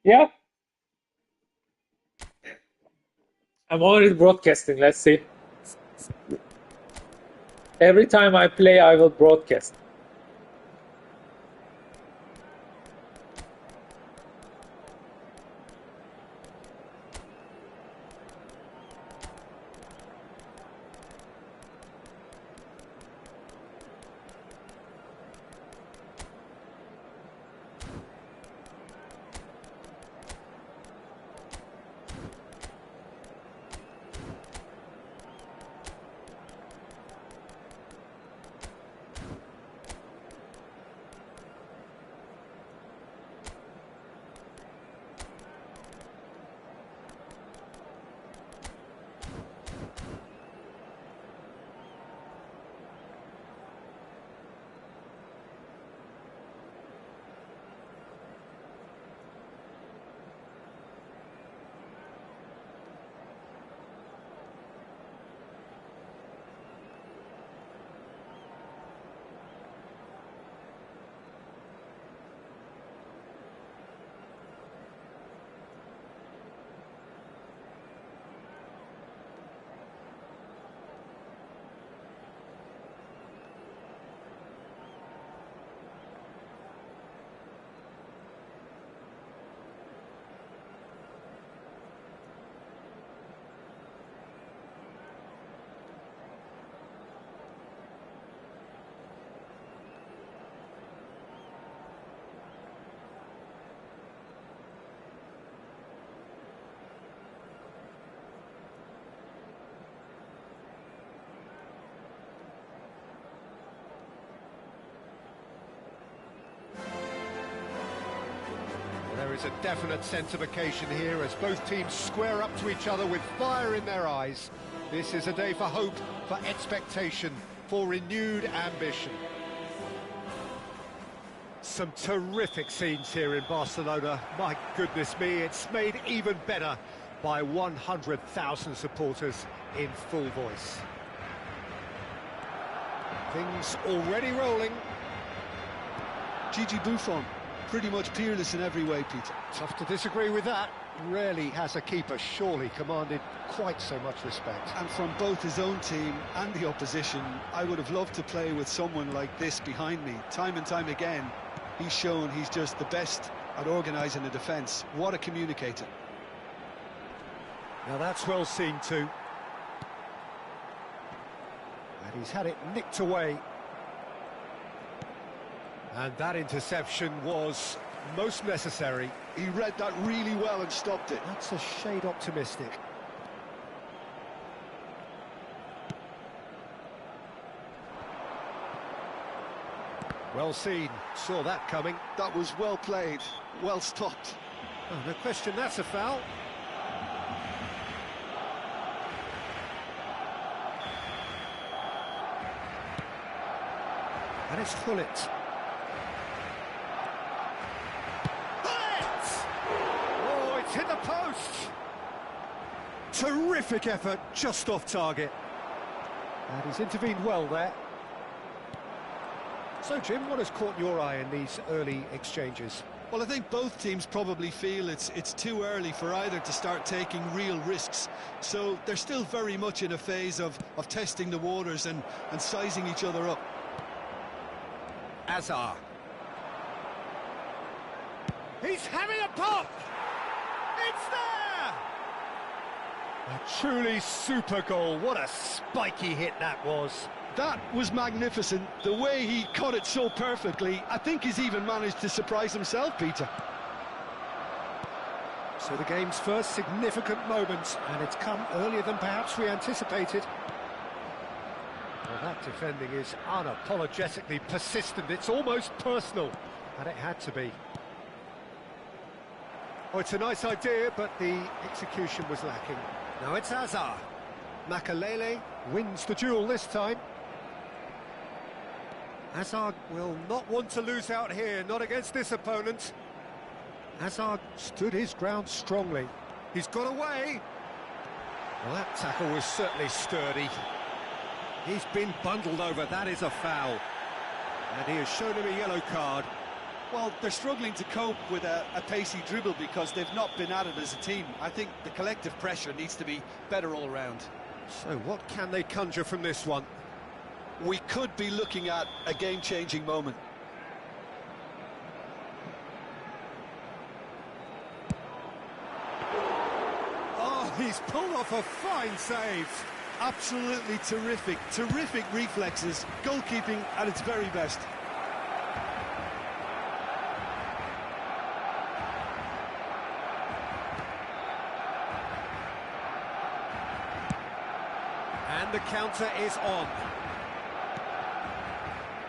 Yeah, I'm already broadcasting. Let's see. Every time I play, I will broadcast. There is a definite sense of occasion here as both teams square up to each other with fire in their eyes. This is a day for hope, for expectation, for renewed ambition. Some terrific scenes here in Barcelona. My goodness me, it's made even better by 100,000 supporters in full voice. Things already rolling. Gigi Buffon, pretty much peerless in every way, Peter. Tough to disagree with that. Rarely has a keeper surely commanded quite so much respect. And from both his own team and the opposition, I would have loved to play with someone like this behind me. Time and time again, he's shown he's just the best at organising a defence. What a communicator. Now that's well seen too. And he's had it nicked away. And that interception was most necessary. He read that really well and stopped it. That's a shade optimistic. Well seen, saw that coming. That was well played, well stopped. Oh, no question, that's a foul. And it's Hullet. Oh, it's hit the post! Terrific effort, just off target. And he's intervened well there. So, Jim, what has caught your eye in these early exchanges? Well, I think both teams probably feel it's too early for either to start taking real risks. So they're still very much in a phase of testing the waters and sizing each other up. Hazard. He's having a pop! It's there! A truly super goal. What a spiky hit that was. That was magnificent. The way he caught it so perfectly, I think he's even managed to surprise himself, Peter. So the game's first significant moment, and it's come earlier than perhaps we anticipated. Well, that defending is unapologetically persistent. It's almost personal, and it had to be. Oh, it's a nice idea, but the execution was lacking. Now it's Hazard. Makalele wins the duel this time. Hazard will not want to lose out here, not against this opponent. Hazard stood his ground strongly. He's got away. Well, that tackle was certainly sturdy. He's been bundled over, that is a foul. And he has shown him a yellow card. Well, they're struggling to cope with a pacey dribble because they've not been at it as a team. I think the collective pressure needs to be better all around. So what can they conjure from this one? We could be looking at a game-changing moment. Oh, he's pulled off a fine save. Absolutely terrific, terrific reflexes. Goalkeeping at its very best. And the counter is on.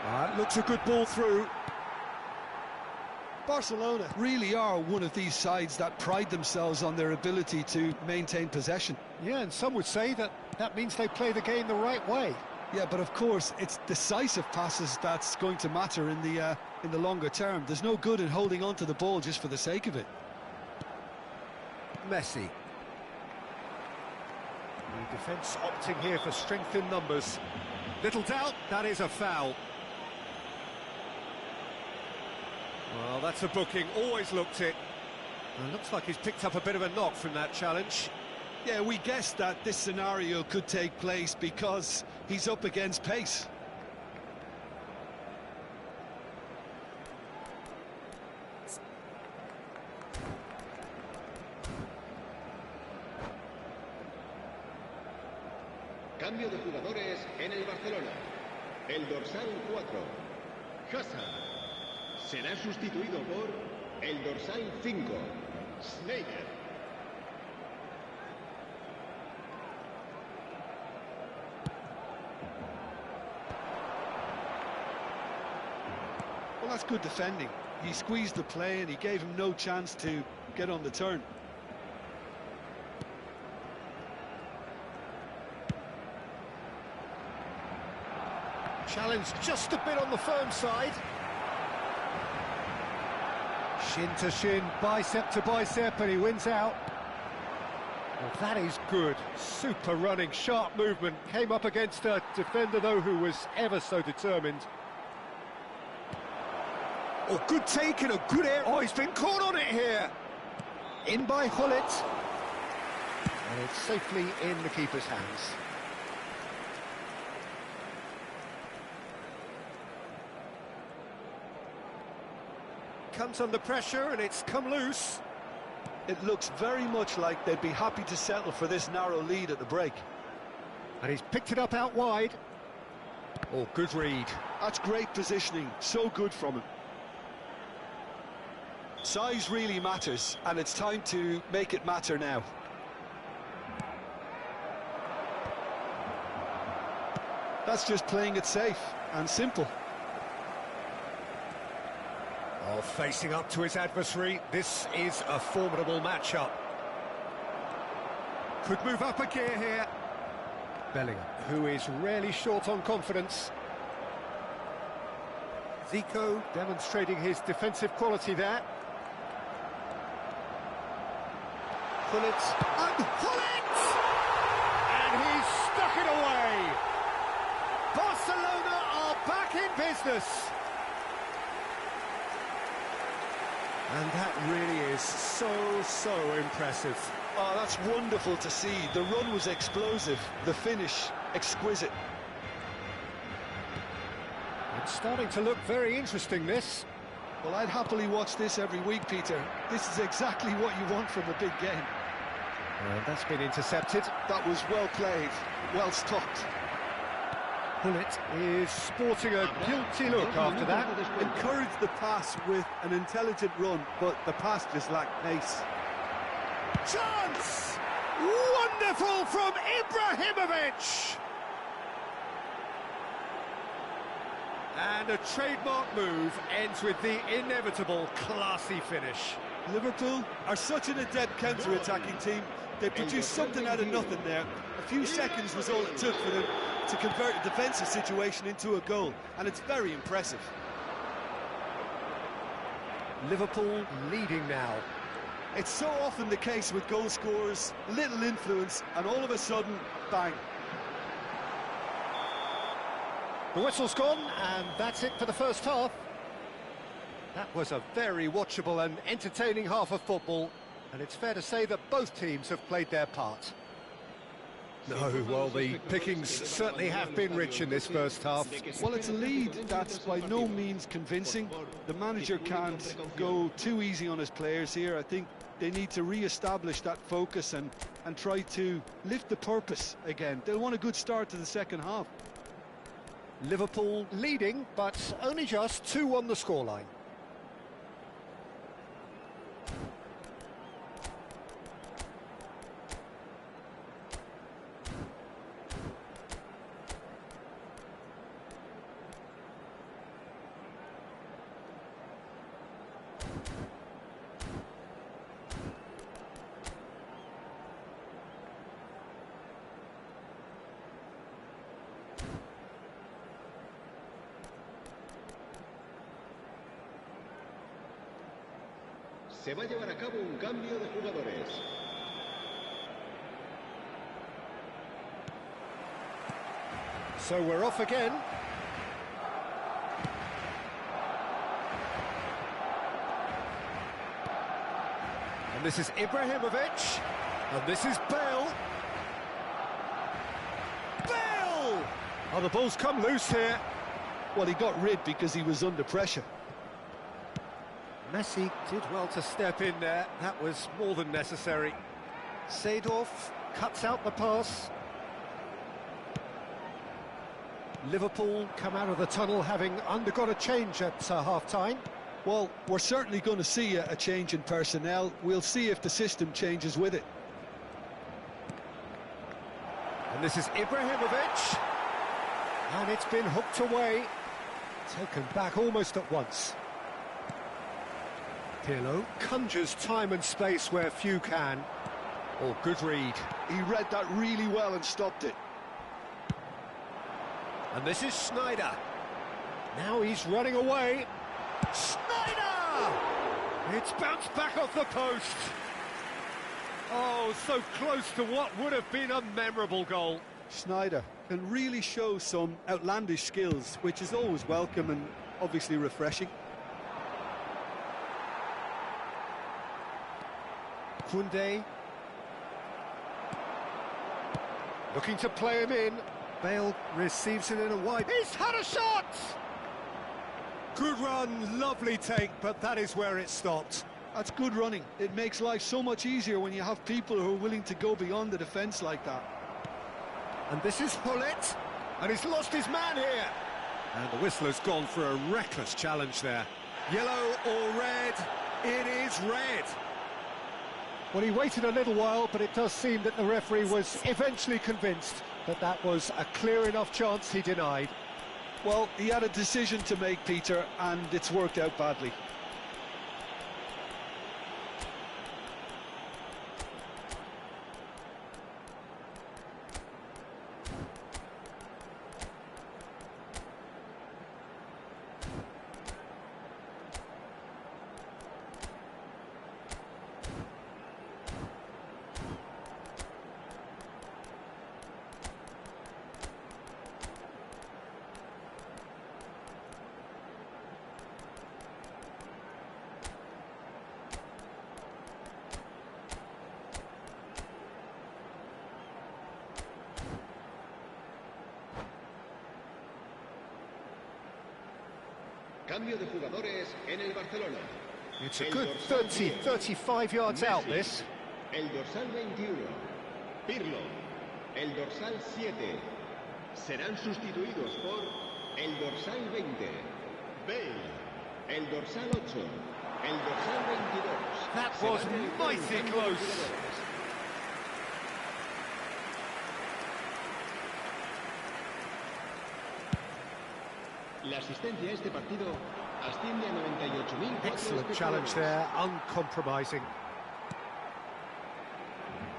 That looks a good ball through. Barcelona really are one of these sides that pride themselves on their ability to maintain possession. Yeah, and some would say that means they play the game the right way. Yeah, but of course, it's decisive passes that's going to matter in the longer term. There's no good in holding on to the ball just for the sake of it. Messi. The defence opting here for strength in numbers. Little doubt, that is a foul. Well, that's a booking, always looked it. And looks like he's picked up a bit of a knock from that challenge. Yeah, we guessed that this scenario could take place because he's up against pace. Cambio de jugadores en el Barcelona. El dorsal 4, Hazard, será sustituido por el dorsal 5, Sneijder. Well, that's good defending. He squeezed the play and he gave him no chance to get on the turn. Challenge just a bit on the firm side. Shin to shin, bicep to bicep, and he wins out. Well, that is good. Super running, sharp movement. Came up against a defender, though, who was ever so determined. Oh, good take and a good air. Oh, he's been caught on it here. In by Hullet. And it's safely in the keeper's hands. Comes under pressure and it's come loose. It looks very much like they'd be happy to settle for this narrow lead at the break. And he's picked it up out wide. Oh, good read. That's great positioning, so good from him. Size really matters, and it's time to make it matter now. That's just playing it safe and simple. Oh, facing up to his adversary, this is a formidable matchup. Could move up a gear here. Bellingham, who is rarely short on confidence. Zico demonstrating his defensive quality there. Hullet, and Hullet! And he's stuck it away! Barcelona are back in business! And that really is so impressive. Oh, that's wonderful to see. The run was explosive, the finish exquisite. It's starting to look very interesting, this. Well, I'd happily watch this every week, Peter. This is exactly what you want from a big game. That's been intercepted. That was well played, well stopped. Hullet is sporting a guilty look after that. Encouraged the pass with an intelligent run, but the pass just lacked pace. Chance! Wonderful from Ibrahimovic! And a trademark move ends with the inevitable classy finish. Liverpool are such an adept counter-attacking team. They produced something out of nothing there. A few seconds was all it took for them to convert a defensive situation into a goal, and it's very impressive. Liverpool leading now. It's so often the case with goal scorers, little influence, and all of a sudden, bang. The whistle's gone, and that's it for the first half. That was a very watchable and entertaining half of football, and it's fair to say that both teams have played their part. No, well, the pickings certainly have been rich in this first half. Well, it's a lead that's by no means convincing. The manager can't go too easy on his players here. I think they need to re-establish that focus and try to lift the purpose again. They'll want a good start to the second half. Liverpool leading, but only just 2 on the scoreline. Se va a llevar a cabo un cambio de jugadores. So we're off again. And this is Ibrahimovic. And this is Bale. Bale! Oh, the ball's come loose here. Well, he got rid because he was under pressure. Messi did well to step in there. That was more than necessary. Seedorf cuts out the pass. Liverpool come out of the tunnel having undergone a change at half-time. Well, we're certainly going to see a change in personnel. We'll see if the system changes with it. And this is Ibrahimovic. And it's been hooked away. Taken back almost at once. Pirlo conjures time and space where few can. Oh, good read. He read that really well and stopped it. And this is Sneijder. Now he's running away. Sneijder! It's bounced back off the post. Oh, so close to what would have been a memorable goal. Sneijder can really show some outlandish skills, which is always welcome and obviously refreshing. Koundé. Looking to play him in. Bale receives it in a wide. He's had a shot! Good run, lovely take, but that is where it stopped. That's good running. It makes life so much easier when you have people who are willing to go beyond the defence like that. And this is Hullet, and he's lost his man here. And the whistler's gone for a reckless challenge there. Yellow or red? It is red. Well, he waited a little while, but it does seem that the referee was eventually convinced that that was a clear enough chance he denied. Well, he had a decision to make, Peter, and it's worked out badly. Cambio de jugadores en el Barcelona. It's a good 30, 35 yards Messi. out, this. El dorsal 21. Pirlo. El dorsal 7. Serán sustituidos por el dorsal 20. Bale. El dorsal 8. El dorsal 22. That Se was va a realizar un mighty cambio de close. jugadores. La asistencia a este partido asciende a 98.000. Excellent challenge there, uncompromising.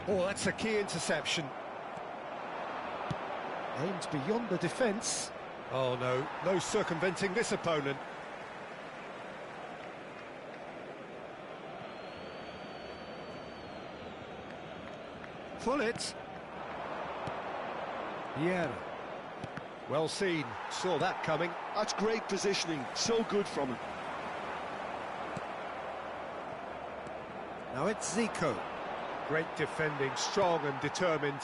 Oh, that's a key interception. Aimed beyond the defence. Oh no, no circumventing this opponent. Fullet. Yeah. Well seen, saw that coming. That's great positioning, so good from him. Now it's Zico. Great defending, strong and determined.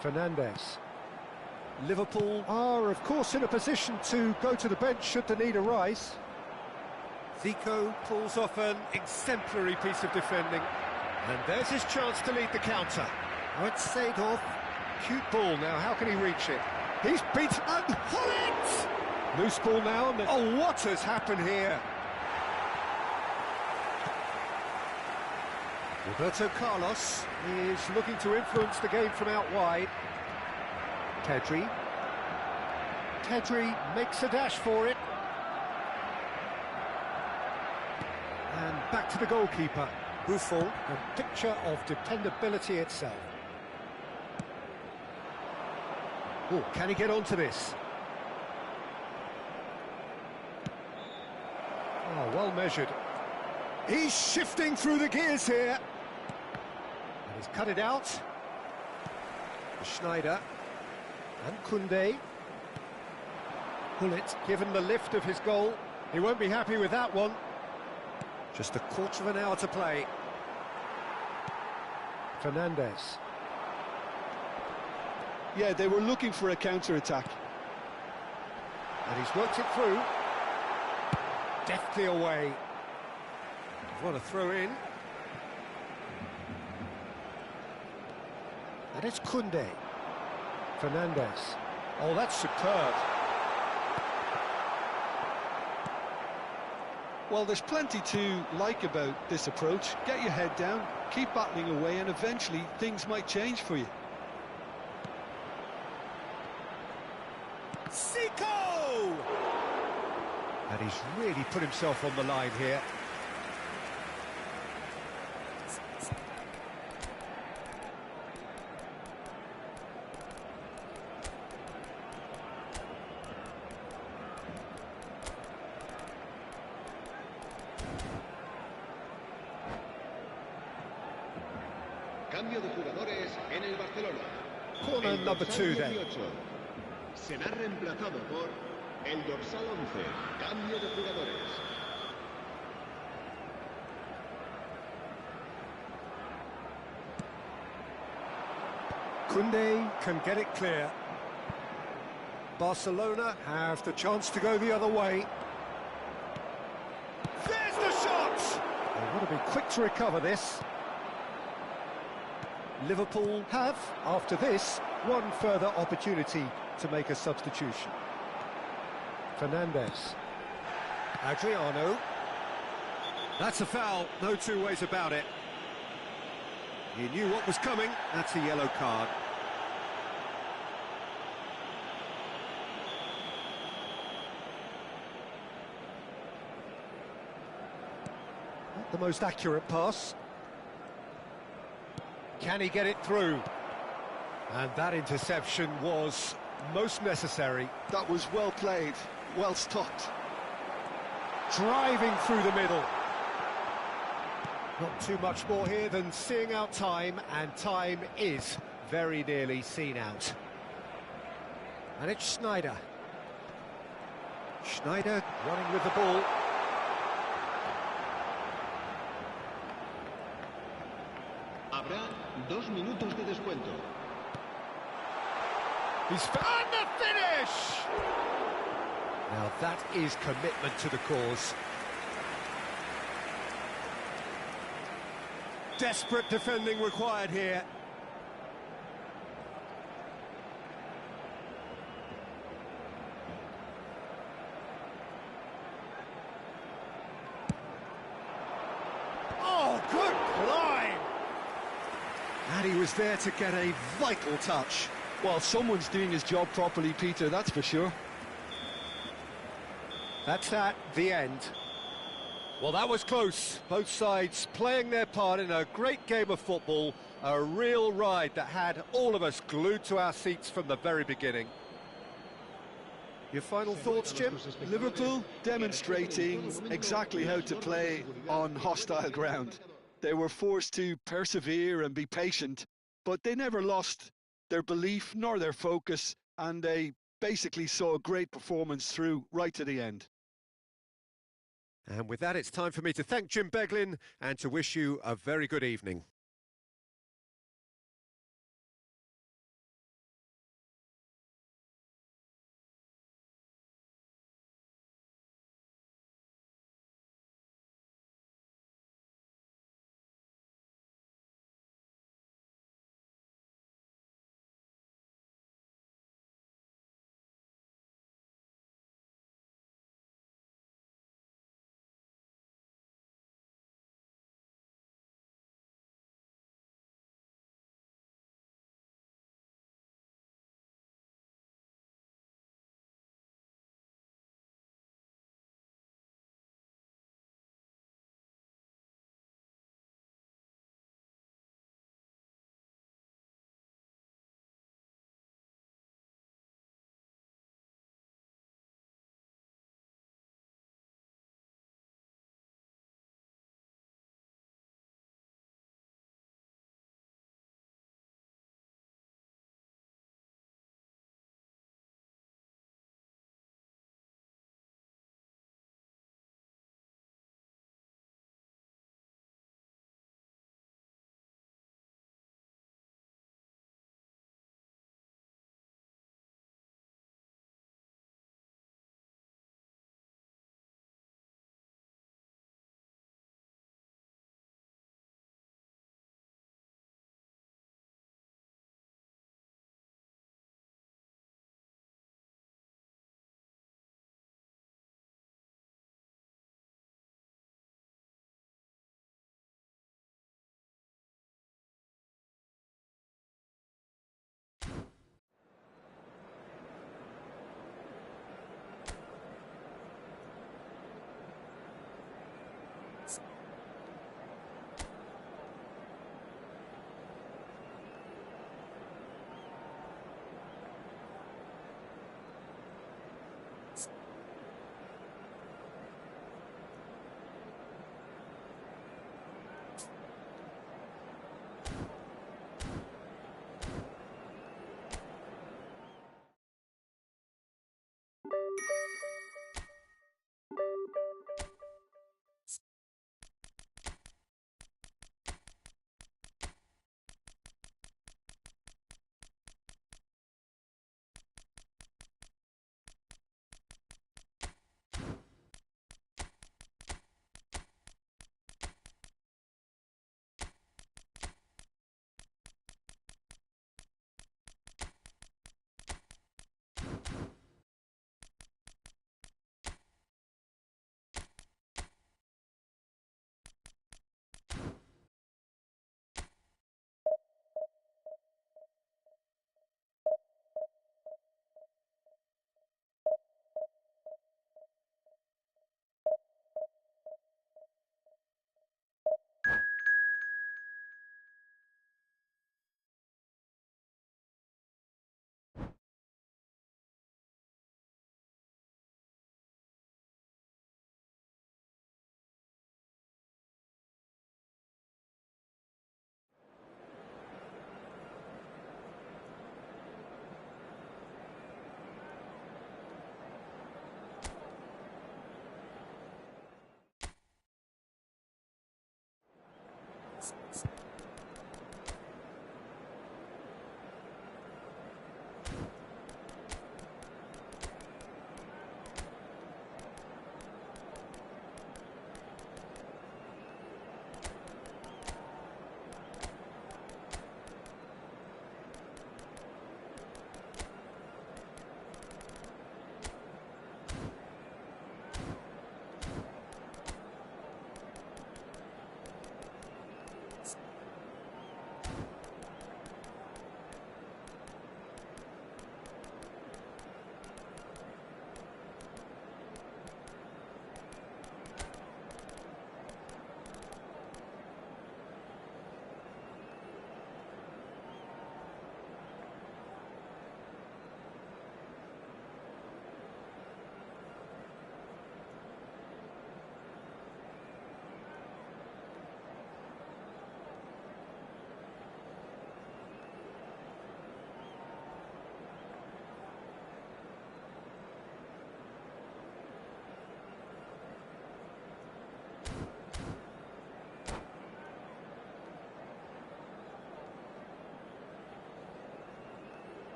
Fernandes. Liverpool are, of course, in a position to go to the bench should the need arise. Zico pulls off an exemplary piece of defending. And there's his chance to lead the counter. Now it's Seedorf. Cute ball now, how can he reach it? He's beaten and Hullet! Loose ball now. And oh, what has happened here? Roberto Carlos is looking to influence the game from out wide. Pedri. Pedri makes a dash for it. And back to the goalkeeper. Buffon, a picture of dependability itself. Oh, can he get onto this? Oh, well measured. He's shifting through the gears here. And he's cut it out. Schneider. And Koundé. Hullet given the lift of his goal. He won't be happy with that one. Just a quarter of an hour to play. Fernandes. Yeah, they were looking for a counter-attack. And he's worked it through. Deftly away. What a throw in. And it's Koundé. Fernandes. Oh, that's superb. Well, there's plenty to like about this approach. Get your head down, keep battling away, and eventually things might change for you. Zico! And he's really put himself on the line here. Cambio de jugadores en el Barcelona. Corner El number dorsal 2 then. 18 será reemplazado por el dorsal 11. Cambio de jugadores. Koundé can get it clear. Barcelona have the chance to go the other way. There's the shot! They want to be quick to recover this. Liverpool have, after this, one further opportunity to make a substitution. Fernandes. Adriano. That's a foul, no two ways about it. He knew what was coming, that's a yellow card. Not the most accurate pass. Can he get it through? And that interception was most necessary. That was well played, well stopped. Driving through the middle. Not too much more here than seeing out time, and time is very nearly seen out. And it's Schneider. Schneider running with the ball. Habrá 2 minutos de descuento. He's found the finish! Now that is commitment to the cause. Desperate defending required here. Oh, good climb! And he was there to get a vital touch. Well, someone's doing his job properly, Peter, that's for sure. That's at the end. Well, that was close. Both sides playing their part in a great game of football. A real ride that had all of us glued to our seats from the very beginning. Your final thoughts, Jim? Liverpool demonstrating exactly how to play on hostile ground. They were forced to persevere and be patient, but they never lost their belief nor their focus, and they basically saw a great performance through right to the end. And with that, it's time for me to thank Jim Beglin and to wish you a very good evening.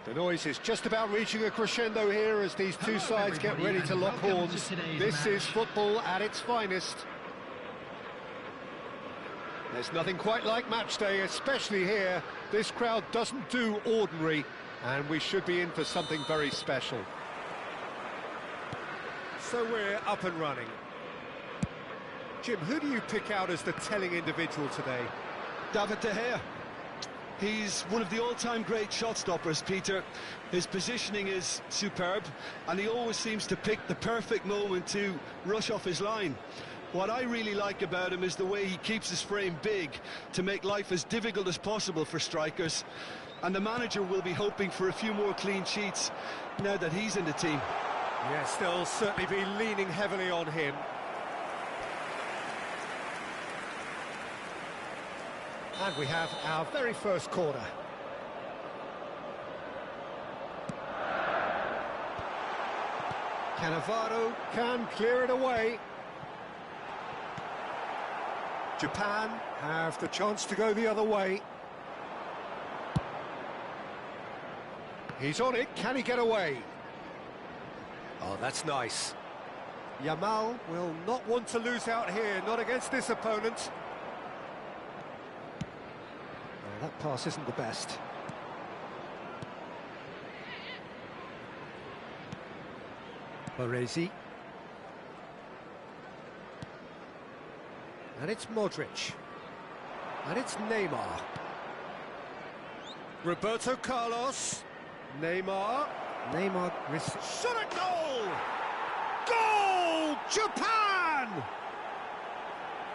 The noise is just about reaching a crescendo here as these two sides get ready to lock horns. This is football at its finest. There's nothing quite like match day, especially here. This crowd doesn't do ordinary, and we should be in for something very special. So we're up and running. Jim, who do you pick out as the telling individual today? David De Gea. He's one of the all-time great shot-stoppers, Peter. His positioning is superb, and he always seems to pick the perfect moment to rush off his line. What I really like about him is the way he keeps his frame big to make life as difficult as possible for strikers. And the manager will be hoping for a few more clean sheets now that he's in the team. Yes, they'll certainly be leaning heavily on him. And we have our very first corner. Cannavaro can clear it away. Japan have the chance to go the other way. He's on it, can he get away? Oh, that's nice. Yamal will not want to lose out here, not against this opponent. Oh, that pass isn't the best. Baresi. And it's Modric. And it's Neymar. Roberto Carlos. Neymar. Neymar risks. Shot at goal! Goal! Japan!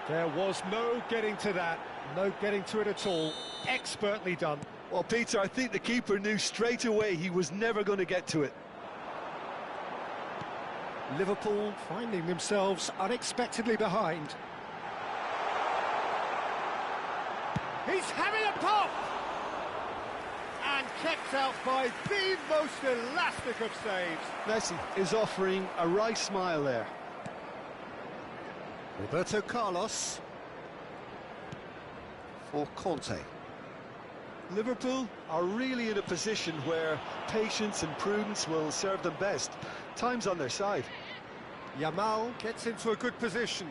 There was no getting to that. No getting to it at all. Expertly done. Well, Peter, I think the keeper knew straight away he was never going to get to it. Liverpool finding themselves unexpectedly behind. He's having a pop! And kept out by the most elastic of saves. Messi is offering a wry smile there. Roberto Carlos. For Conte. Liverpool are really in a position where patience and prudence will serve them best. Time's on their side. Yamal gets into a good position.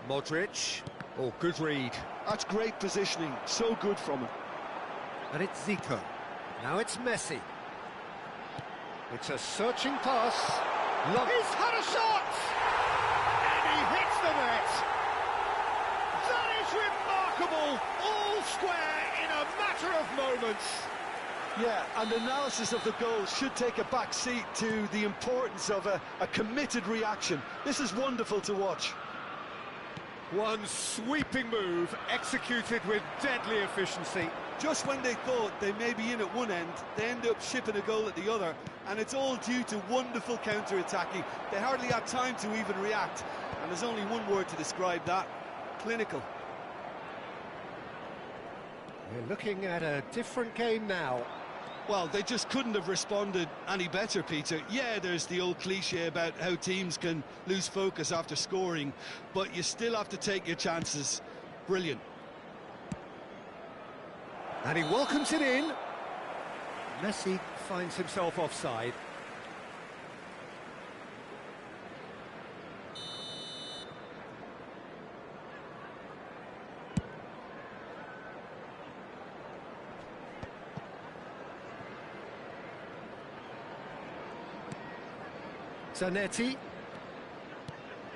Modric. Oh, good read. That's great positioning, so good from him. And it's Zico. Now it's Messi. It's a searching pass. He's had a shot! And he hits the net! That is remarkable! All square in a matter of moments. Yeah, and analysis of the goal should take a back seat to the importance of a committed reaction. This is wonderful to watch. One sweeping move executed with deadly efficiency. Just when they thought they may be in at one end, they end up shipping a goal at the other, and it's all due to wonderful counter-attacking. They hardly had time to even react, and there's only one word to describe that: clinical. We're looking at a different game now. Well, they just couldn't have responded any better, Peter. Yeah, there's the old cliche about how teams can lose focus after scoring, but you still have to take your chances. Brilliant. And he welcomes it in. Messi finds himself offside. Zanetti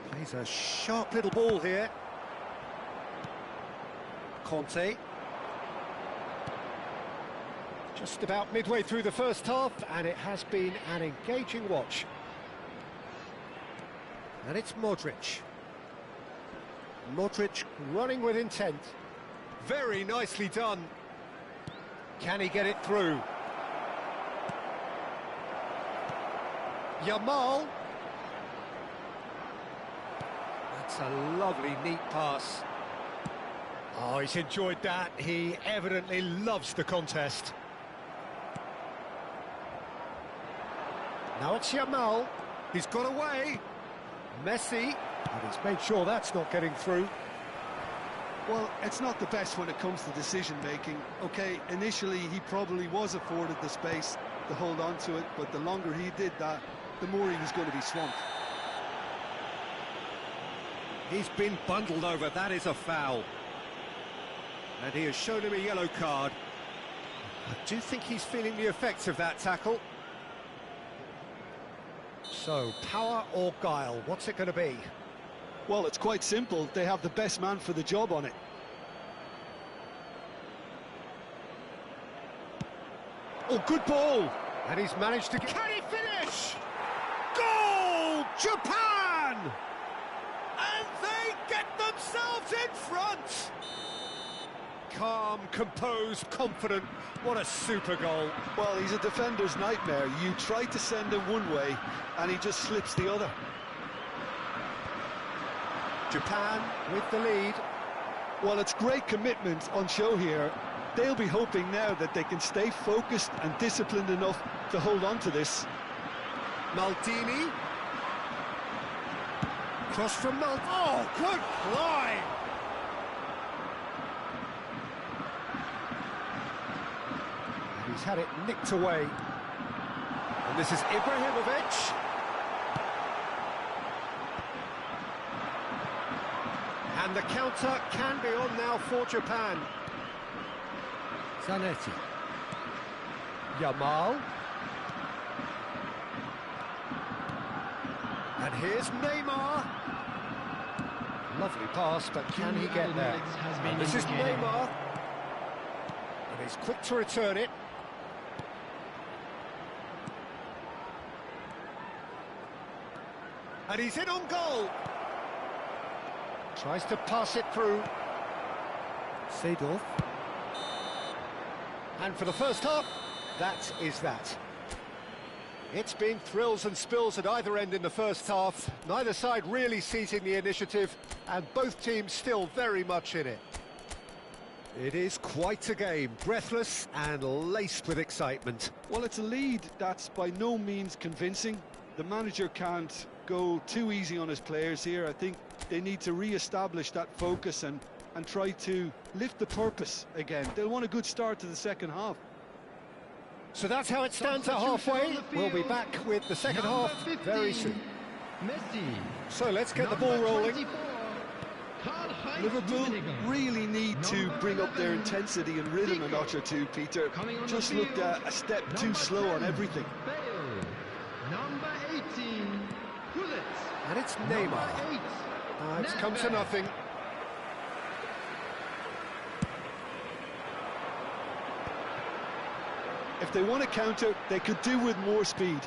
plays a sharp little ball here. Conte. Just about midway through the first half, and it has been an engaging watch. And it's Modric. Modric running with intent. Very nicely done. Can he get it through? Yamal. That's a lovely, neat pass. Oh, he's enjoyed that. He evidently loves the contest. Now it's Yamal. He's got away. Messi. And he's made sure that's not getting through. Well, it's not the best when it comes to decision-making. Okay, initially he probably was afforded the space to hold on to it, but the longer he did that, the more he was going to be swamped. He's been bundled over, that is a foul. And he has shown him a yellow card. I do think he's feeling the effects of that tackle. So, power or guile, what's it going to be? Well, it's quite simple. They have the best man for the job on it. Oh, good ball! And he's managed to get... Can he finish? Goal! Japan! And they get themselves in front! Calm, composed, confident. What a super goal. Well, he's a defender's nightmare. You try to send him one way, and he just slips the other. Japan with the lead. Well, it's great commitment on show here. They'll be hoping now that they can stay focused and disciplined enough to hold on to this. Maldini. Cross from Maldini. Oh, good fly! And he's had it nicked away. And this is Ibrahimovic. And the counter can be on now for Japan. Zanetti. Yamal. And here's Neymar. Lovely pass, but can he get there? And this is Neymar. And he's quick to return it. And he's in on goal. Tries to pass it through. Seedorf. And for the first half, that is that. It's been thrills and spills at either end in the first half. Neither side really seizing the initiative, and both teams still very much in it. It is quite a game, breathless and laced with excitement. Well, it's a lead that's by no means convincing. The manager can't go too easy on his players here. I think they need to re-establish that focus and try to lift the purpose again. They'll want a good start to the second half. So that's how it stands at halfway. We'll be back with the second half very soon. So let's get the ball rolling. Liverpool really need to bring up their intensity and rhythm a notch or two, Peter. Just looked a step too slow on everything. Number 18, And it's Neymar. It's come to nothing. If they want to counter, they could do with more speed.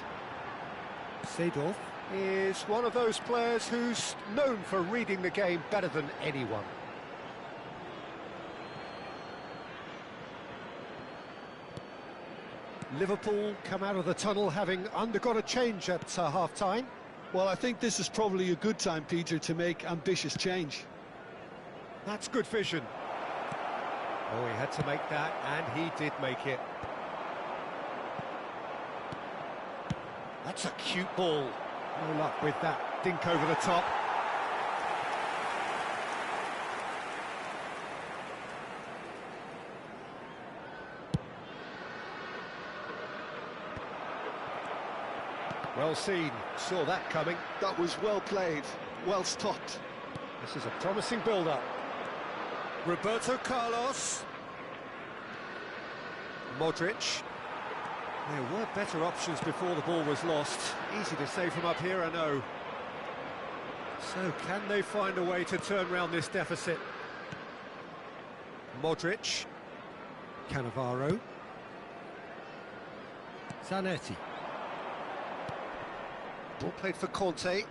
Seedorf is one of those players who's known for reading the game better than anyone. Liverpool come out of the tunnel having undergone a change at half-time. Well, I think this is probably a good time, Peter, to make ambitious change. That's good vision. Oh, he had to make that, and he did make it. That's a cute ball. No luck with that dink over the top. Well seen, saw that coming. That was well played, well stopped. This is a promising build-up. Roberto Carlos. Modric. There were better options before the ball was lost. Easy to say from up here, I know. So can they find a way to turn around this deficit? Modric. Cannavaro. Zanetti. Ball played for Conte.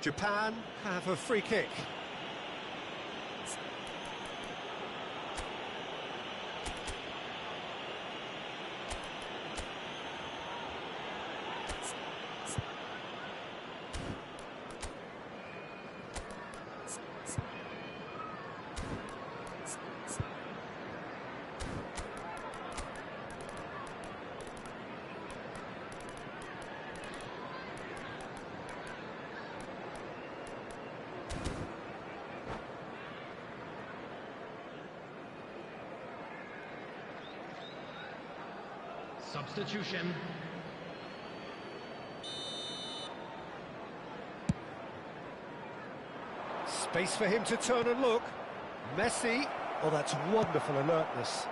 Japan have a free kick. substitution. Space for him to turn and look. Messi. Oh, that's wonderful alertness.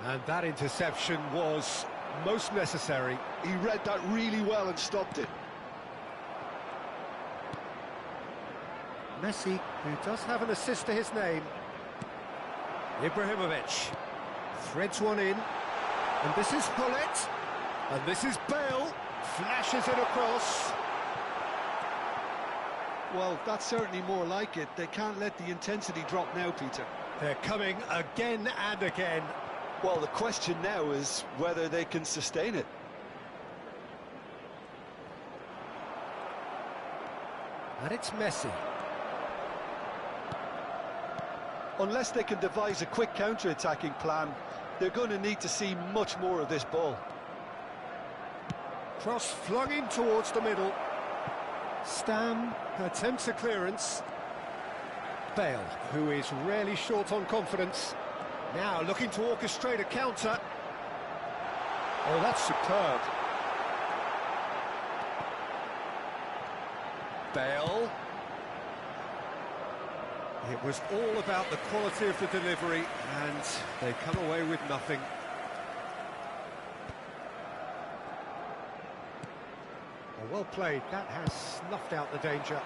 And that interception was most necessary. He read that really well and stopped it. Messi, who does have an assist to his name. Ibrahimovic threads one in, and this is Hullet, and this is Bale, flashes it across. Well, that's certainly more like it. They can't let the intensity drop now, Peter. They're coming again and again. Well, the question now is whether they can sustain it. And it's Messi. Unless they can devise a quick counter-attacking plan, they're going to need to see much more of this ball. Cross flung in towards the middle. Stam attempts a clearance. Bale, who is rarely short on confidence, now looking to orchestrate a counter. Oh, that's superb. Bale. It was all about the quality of the delivery, and they come away with nothing. Well played, that has snuffed out the danger.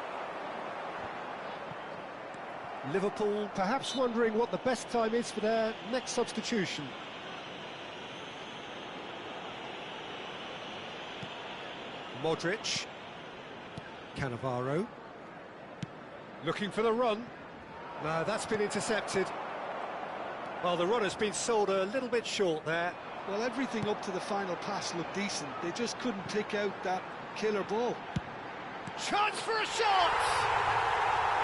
Liverpool perhaps wondering what the best time is for their next substitution. Modric. Cannavaro. Looking for the run. No, that's been intercepted. Well, the run has been sold a little bit short there. Well, everything up to the final pass looked decent. They just couldn't pick out that killer ball. Chance for a shot!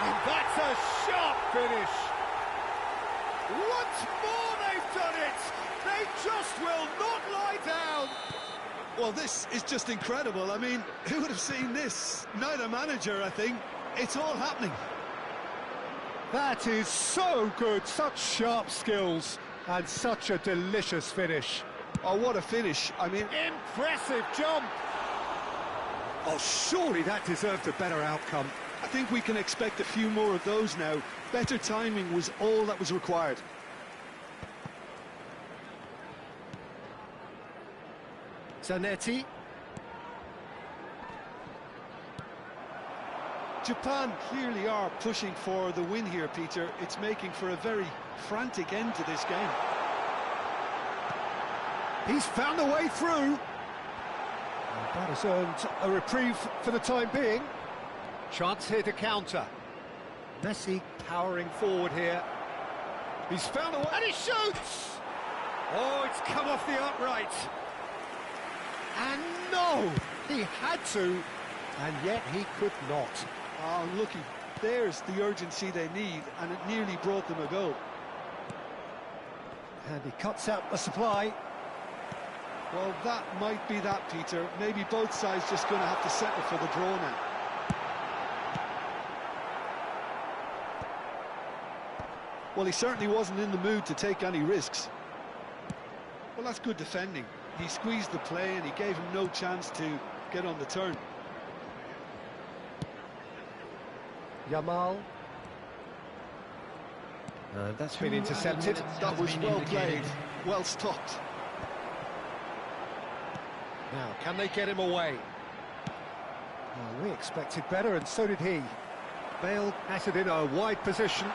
And that's a sharp finish. Once more they've done it! They just will not lie down! Well, this is just incredible. I mean, who would have seen this? Neither manager, I think. It's all happening. That is so good, such sharp skills, and such a delicious finish. Oh, what a finish. I mean... Impressive jump! Oh, surely that deserved a better outcome. I think we can expect a few more of those now. Better timing was all that was required. Zanetti. Japan clearly are pushing for the win here, Peter. It's making for a very frantic end to this game. He's found a way through. And that has earned a reprieve for the time being. Chance here to counter. Messi powering forward here. He's found a way, and he shoots! Oh, it's come off the upright. And no! He had to, and yet he could not. Oh, looky, there's the urgency they need, and it nearly brought them a goal. And he cuts out the supply. Well, that might be that, Peter. Maybe both sides just going to have to settle for the draw now. Well, he certainly wasn't in the mood to take any risks. Well, that's good defending. He squeezed the play and he gave him no chance to get on the turn. Yamal. That's been intercepted. That was well played, well stopped. Now, can they get him away? Well, we expected better, and so did he. Bale has it in a wide position.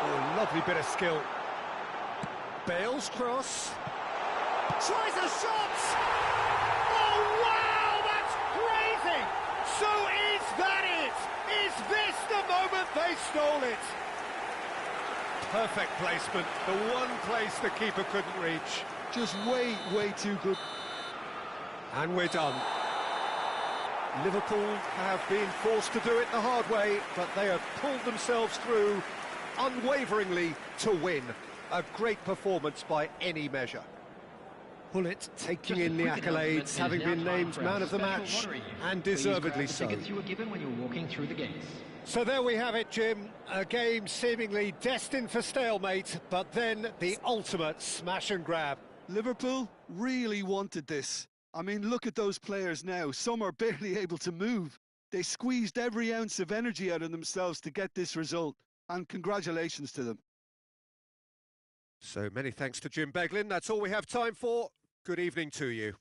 Oh, lovely bit of skill. Bale's cross. Tries a shot! Oh, wow, that's crazy! So is that it? Is this the moment they stole it? Perfect placement, the one place the keeper couldn't reach. Just way, way too good. And we're done. Liverpool have been forced to do it the hard way, but they have pulled themselves through unwaveringly to win. A great performance by any measure. Pullet taking Just a in the quick announcement, accolades, it having is now been time named for our man of the special match, lottery. and Please deservedly grab the so. tickets you were given when you were walking through the gates. So there we have it, Jim. A game seemingly destined for stalemate, but then the ultimate smash and grab. Liverpool really wanted this. I mean, look at those players now. Some are barely able to move. They squeezed every ounce of energy out of themselves to get this result, and congratulations to them. So many thanks to Jim Beglin. That's all we have time for. Good evening to you.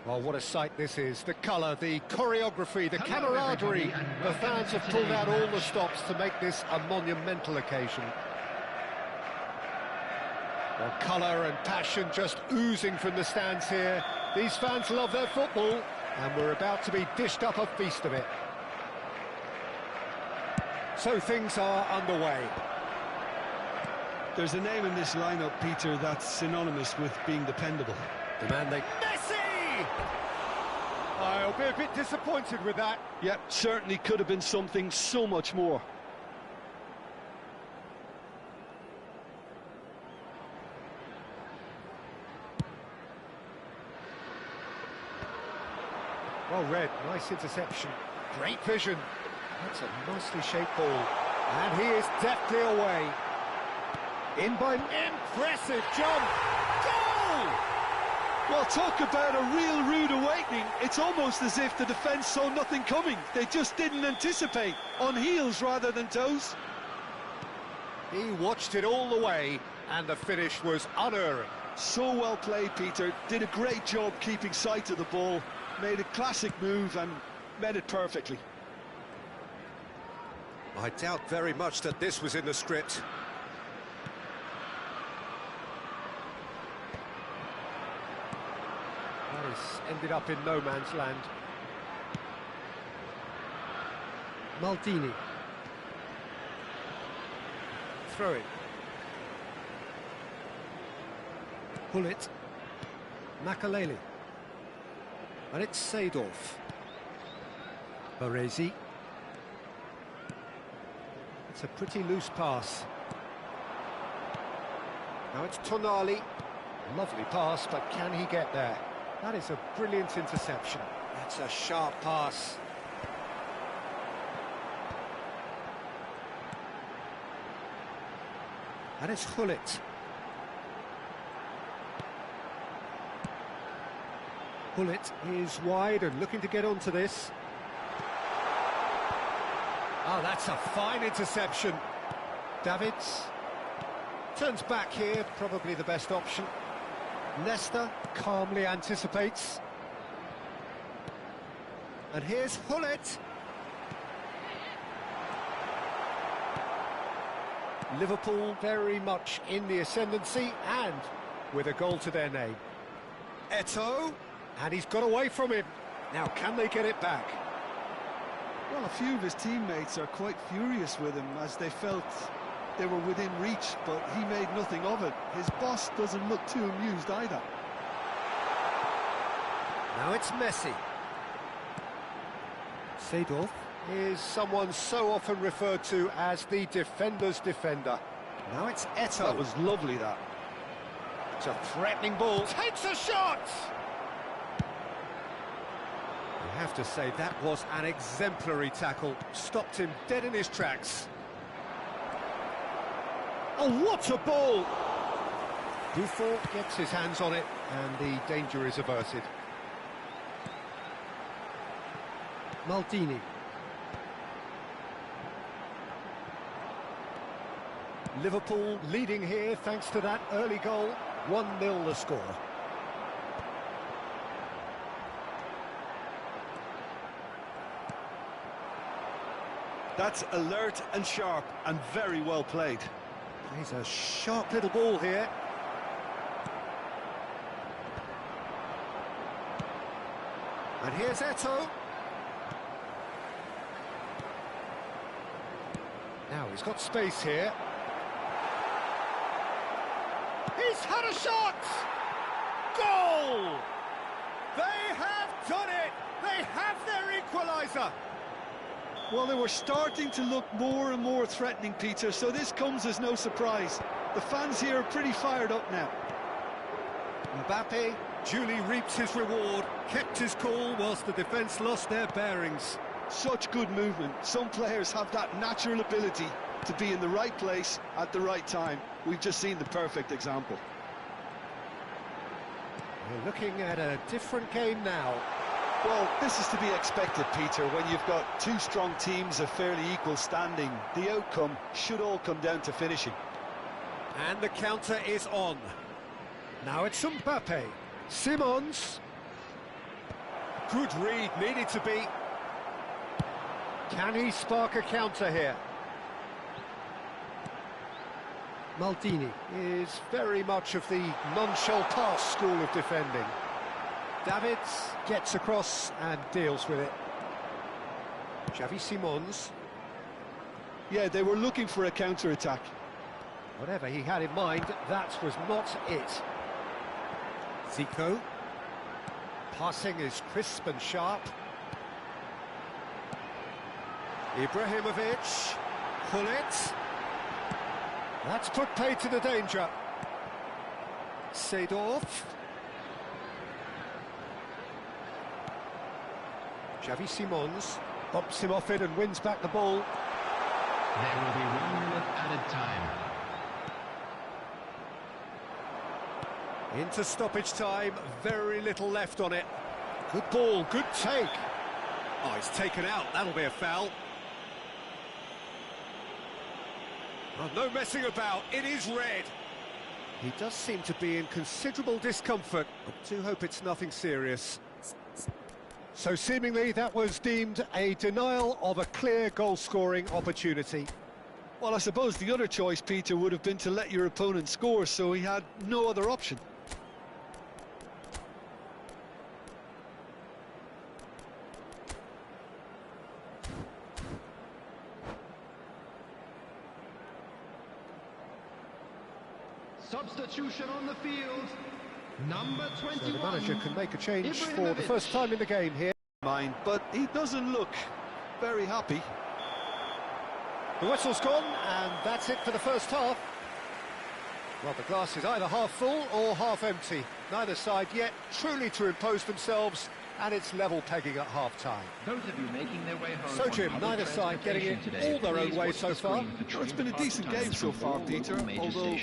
Well, what a sight this is. The colour, the choreography, the camaraderie. The fans have pulled out all the stops to make this a monumental occasion. Well, colour and passion just oozing from the stands here. These fans love their football, and we're about to be dished up a feast of it. So things are underway. There's a name in this lineup, Peter, that's synonymous with being dependable. The man they... Messi! I'll be a bit disappointed with that. Yep, certainly could have been something so much more. Well read, nice interception. Great vision. That's a nicely shaped ball. And he is deftly away. In by... Impressive jump! Goal! Well, talk about a real rude awakening. It's almost as if the defence saw nothing coming. They just didn't anticipate. On heels rather than toes. He watched it all the way, and the finish was unerring. So well played, Peter. Did a great job keeping sight of the ball. Made a classic move and met it perfectly. I doubt very much that this was in the script. That has ended up in no man's land. Maldini. Throw it. Pull it. Makaleli. And it's Seedorf. Baresi. It's a pretty loose pass. Now it's Tonali. Lovely pass, but can he get there? That is a brilliant interception. That's a sharp pass. And it's Hullet. Hullet is wide and looking to get onto this. Oh, that's a fine interception. Davids turns back here, probably the best option. Nesta calmly anticipates. And here's Hullet. Liverpool very much in the ascendancy and with a goal to their name. Eto'o, and he's got away from him. Now, can they get it back? Well, a few of his teammates are quite furious with him as they felt they were within reach, but he made nothing of it. His boss doesn't look too amused either. Now it's Messi. Seedorf is someone so often referred to as the defender's defender. Now it's Eto'o. That was lovely, that. It's a threatening ball. Takes a shot! I have to say, that was an exemplary tackle. Stopped him dead in his tracks. Oh, what a ball! Buffon gets his hands on it, and the danger is averted. Maldini. Liverpool leading here thanks to that early goal. 1-0 the score. That's alert and sharp and very well played. He's a sharp little ball here. And here's Eto'o. Now he's got space here. He's had a shot! Goal! They have done it! They have their equaliser! Well, they were starting to look more and more threatening, Peter, so this comes as no surprise. The fans here are pretty fired up now. Mbappe duly reaps his reward, kept his cool whilst the defence lost their bearings. Such good movement. Some players have that natural ability to be in the right place at the right time. We've just seen the perfect example. We're looking at a different game now. Well, this is to be expected, Peter, when you've got two strong teams of fairly equal standing. The outcome should all come down to finishing. And the counter is on. Now it's Mbappe. Simons. Good read, needed to be. Can he spark a counter here? Maldini is very much of the non-shall-pass school of defending. Davids gets across and deals with it. Xavi Simons. Yeah, they were looking for a counter-attack. Whatever he had in mind, that was not it. Zico. Passing is crisp and sharp. Ibrahimovic. Hullet. That's put paid to the danger. Seedorf. Xavi Simons bumps him off it and wins back the ball. There will be 1 minute added time. Into stoppage time, very little left on it. Good ball, good take. Oh, he's taken out, that'll be a foul. Oh, no messing about, it is red. He does seem to be in considerable discomfort. I do hope it's nothing serious. So seemingly that was deemed a denial of a clear goal-scoring opportunity. Well, I suppose the other choice, Peter, would have been to let your opponent score, so he had no other option. Substitution on the field. Number 21. So the manager can make a change for the first time in the game here. But he doesn't look very happy. The whistle's gone, and that's it for the first half. Well, the glass is either half full or half empty. Neither side yet truly to impose themselves, and it's level pegging at half-time. Those of you making their way home. So, Jim, neither side getting it today, all their own way so far. Well, it's been a decent game so far, Peter, although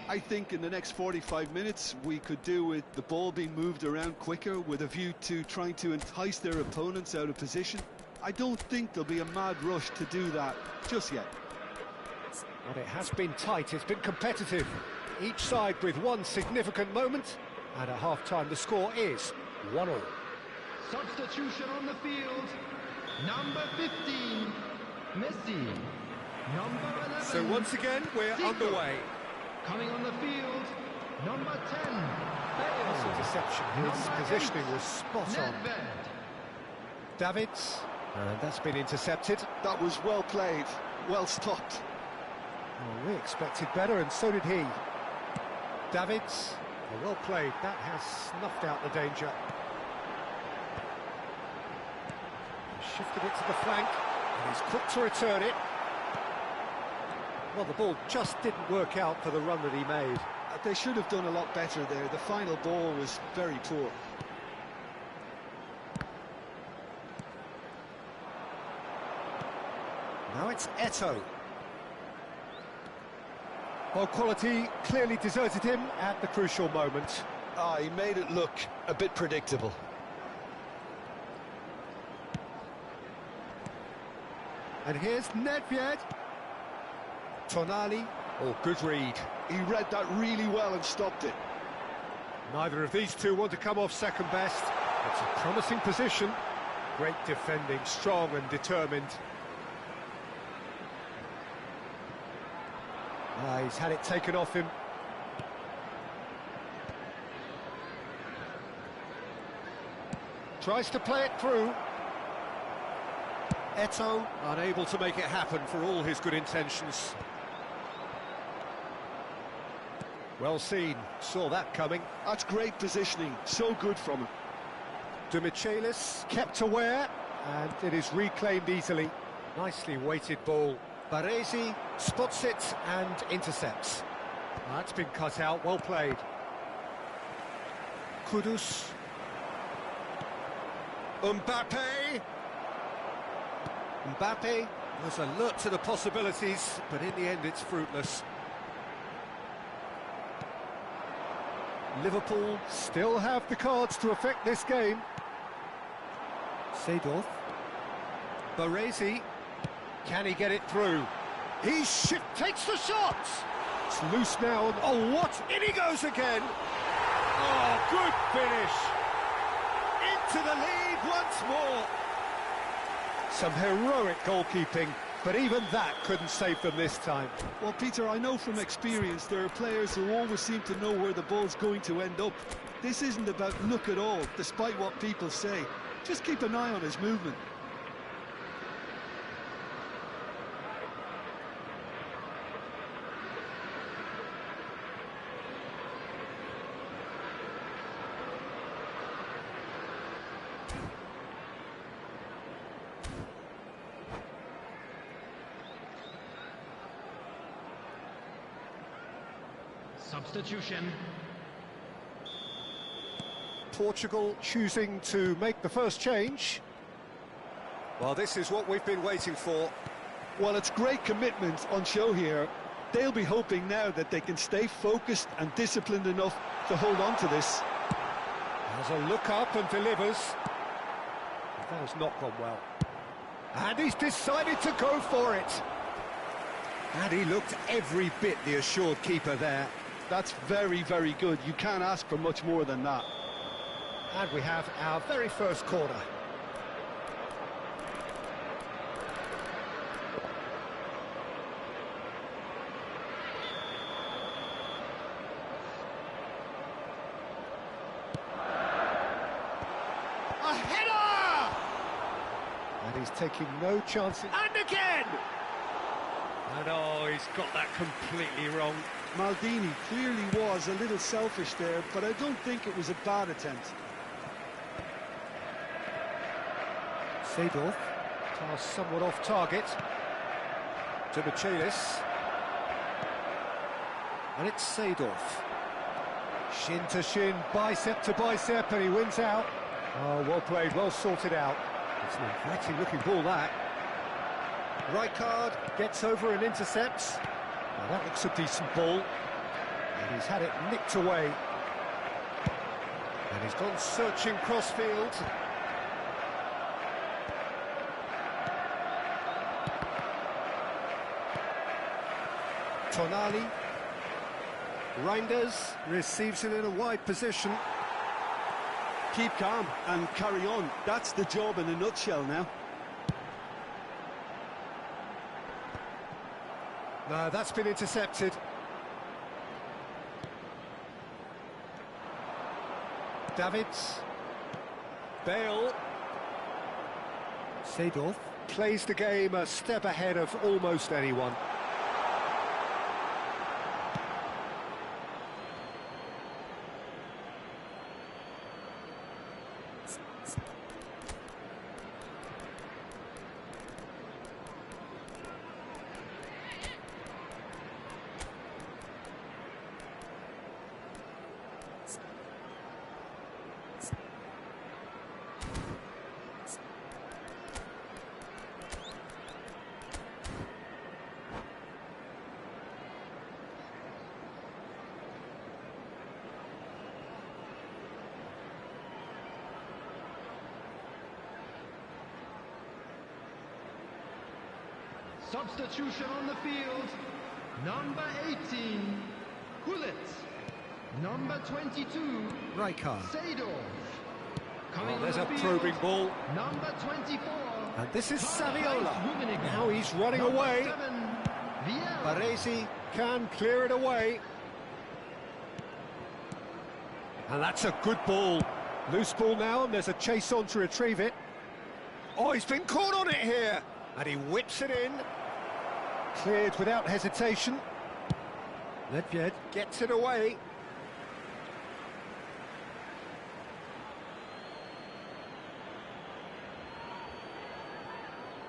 I think in the next 45 minutes we could do with the ball being moved around quicker with a view to trying to entice their opponents out of position. I don't think there'll be a mad rush to do that just yet. But it has been tight, it's been competitive. Each side with one significant moment, and at half-time the score is 1-1. Substitution on the field. Number 15, Messi. Number 11. So once again, we're Zico. underway. Coming on the field, number 10, This Bale. interception, his Number positioning 8, was spot on. Nedved. Davids, and that's been intercepted. That was well played, well stopped. Well, we expected better, and so did he. Davids, well played, that has snuffed out the danger. Shifted it to the flank, and he's quick to return it. Well, the ball just didn't work out for the run that he made. They should have done a lot better there. The final ball was very poor. Now it's Eto'o. Well, quality clearly deserted him at the crucial moment. He made it look a bit predictable. And here's Nedved. Tonali. Oh, good read. He read that really well and stopped it. Neither of these two want to come off second best. It's a promising position. Great defending, strong and determined. He's had it taken off him. Tries to play it through. Eto'o unable to make it happen for all his good intentions. Well seen, saw that coming. That's great positioning, so good from him. De Michelis kept aware, and it is reclaimed easily. Nicely weighted ball. Baresi spots it and intercepts. That's been cut out, well played. Kudus. Mbappe. Mbappe was alert to the possibilities, but in the end it's fruitless. Liverpool still have the cards to affect this game. Seedorf. Baresi. Can he get it through? He takes the shot! It's loose now, and oh, what? In he goes again! Oh, good finish! Into the lead, it once more. Some heroic goalkeeping, but even that couldn't save them this time. Well, Peter, I know from experience there are players who always seem to know where the ball's going to end up. This isn't about luck at all, despite what people say. Just keep an eye on his movement. Substitution. Portugal choosing to make the first change. Well, this is what we've been waiting for. Well, it's great commitment on show here. They'll be hoping now that they can stay focused and disciplined enough to hold on to this. Has a look up and delivers. That has not gone well. And he's decided to go for it. And he looked every bit the assured keeper there. That's very, very good. You can't ask for much more than that. And we have our very first corner. A header! And he's taking no chances. And again! And oh, he's got that completely wrong. Maldini clearly was a little selfish there, but I don't think it was a bad attempt. Seedorf, pass somewhat off target. To Michelis. And it's Seedorf. Shin to shin, bicep to bicep, and he wins out. Oh, well played, well sorted out. It's an inviting looking ball, that. Rijkaard gets over and intercepts. Now that looks a decent ball. And he's had it nicked away. And he's gone searching crossfield. Tonali. Reinders receives it in a wide position. Keep calm and carry on. That's the job in a nutshell now. No, that's been intercepted. Davids. Bale. Seedorf plays the game a step ahead of almost anyone. Substitution on the field. Number 18, Gullit. Number 22, Rijkaard. Seedorf. Oh, there's a probing ball. Number 24. And this is Saviola. Rummenigge. Now he's running away. 7, Viel. Baresi can clear it away. And that's a good ball. Loose ball now, and there's a chase on to retrieve it. Oh, he's been caught on it here. And he whips it in. Cleared without hesitation. Nedved gets it away.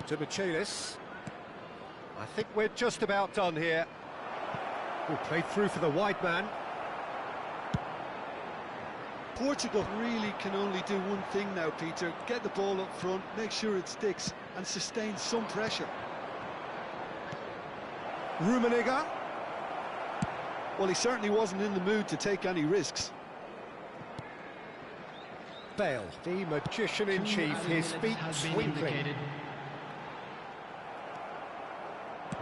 To Michelis. I think we're just about done here. Oh, played through for the wide man. Portugal really can only do one thing now, Peter. Get the ball up front, make sure it sticks, and sustain some pressure. Rummenigge. Well, he certainly wasn't in the mood to take any risks. Bale, the magician-in-chief, his feet twinkling.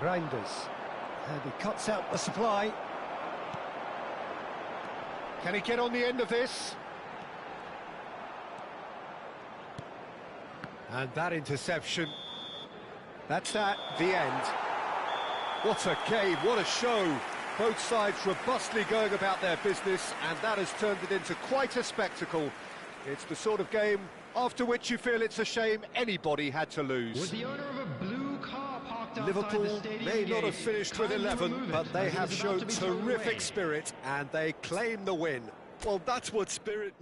Reinders. And he cuts out the supply. Can he get on the end of this? And that interception, that's the end. What a game, what a show. Both sides robustly going about their business, and that has turned it into quite a spectacle. It's the sort of game after which you feel it's a shame anybody had to lose. With the owner of a blue car parked outside Liverpool the stadium may not gate, have finished with kindly 11, remove it, but they as it have is about shown to be thrown away. terrific spirit, and they claim the win. Well, that's what spirit...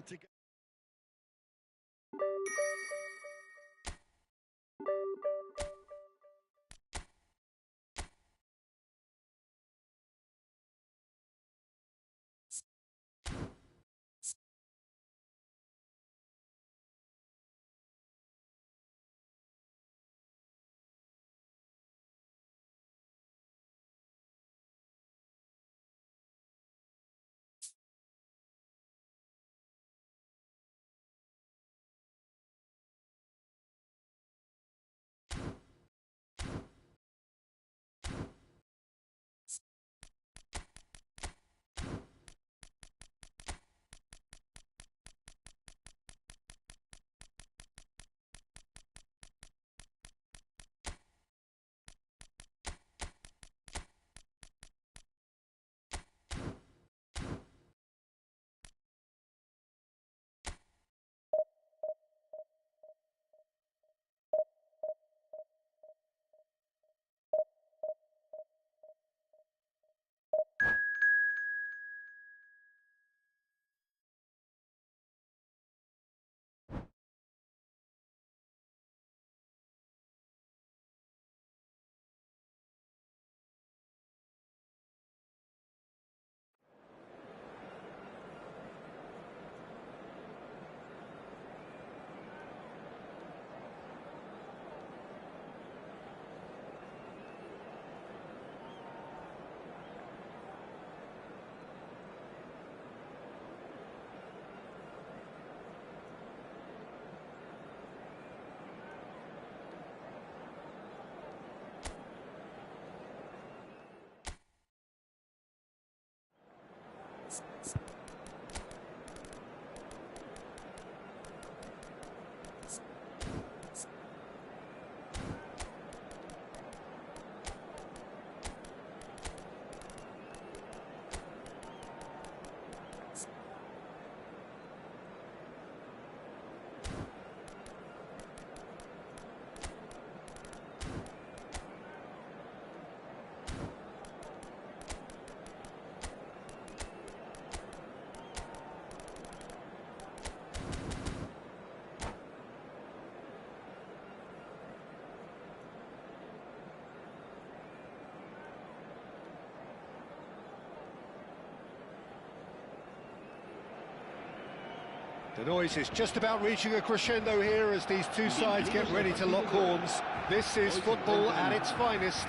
The noise is just about reaching a crescendo here as these two sides get ready to lock horns. This is football at its finest.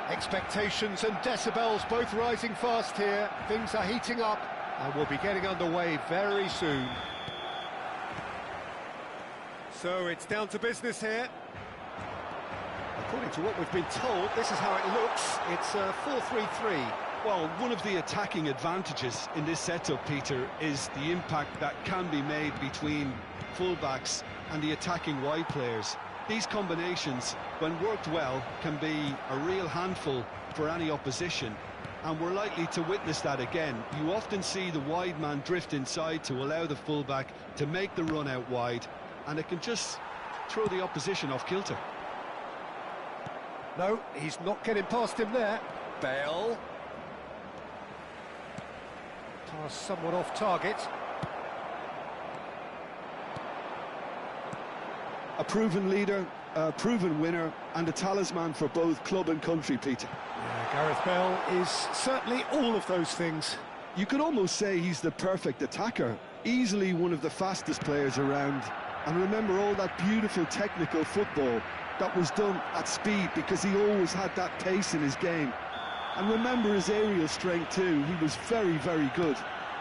Expectations and decibels both rising fast here. Things are heating up and we'll be getting underway very soon. So it's down to business here. According to what we've been told, this is how it looks. It's a 4-3-3. Well, one of the attacking advantages in this setup, Peter, is the impact that can be made between fullbacks and the attacking wide players. These combinations, when worked well, can be a real handful for any opposition, and we're likely to witness that again. You often see the wide man drift inside to allow the fullback to make the run out wide, and it can just throw the opposition off kilter. No, he's not getting past him there. Bale. Pass somewhat off target. A proven leader, a proven winner, and a talisman for both club and country, Peter. Yeah, Gareth Bale is certainly all of those things. You could almost say he's the perfect attacker, easily one of the fastest players around. And remember all that beautiful technical football that was done at speed, because he always had that pace in his game. And remember his aerial strength too. He was very, very good